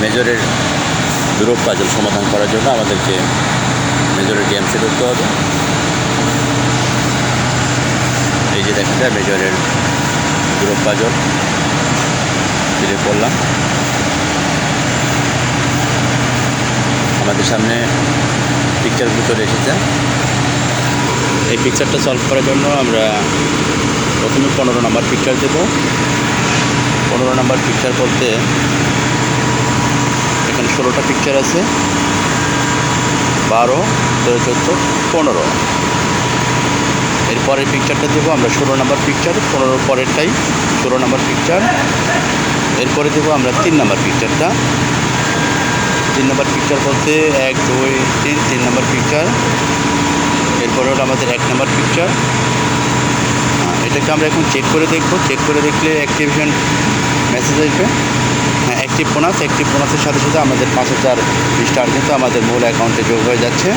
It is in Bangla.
মেজরের গ্রুপ পাজল সমাধান করার জন্য আমাদেরকে মেজরের গেমসে ঢুকতে হবে। এই যে দেখা যায় মেজরের গ্রুপ পাজল ফিরে পড়লাম। আমাদের সামনে পিকচারগুলো চলে এসেছে। এই পিকচারটা সলভ করার জন্য আমরা প্রথমে 15 নম্বর পিকচার দেব। 15 নম্বর পিকচার বলতে এখানে 16টা পিকচার আছে, 12, 13, 14, 15। এরপরের পিকচারটা দেবো আমরা 16 নম্বর পিকচার, 15 পরেরটাই 16 নম্বর পিকচার। এরপরে দেবো আমরা 3 নম্বর পিকচারটা। 3 নম্বর পিকচার বলতে 1, 2, 3 নম্বর পিকচার। এরপরে হলো আমাদের 1 নম্বর পিকচার। এটাকে আমরা এখন চেক করে দেখব। চেক করে দেখলে অ্যাক্টিভেশন মেসেজ আসবে। হ্যাঁ, অ্যাক্টিভ বোনাসের সাথে সাথে আমাদের 5000 স্টার কিন্তু আমাদের মূল অ্যাকাউন্টে যোগ হয়ে যাচ্ছে।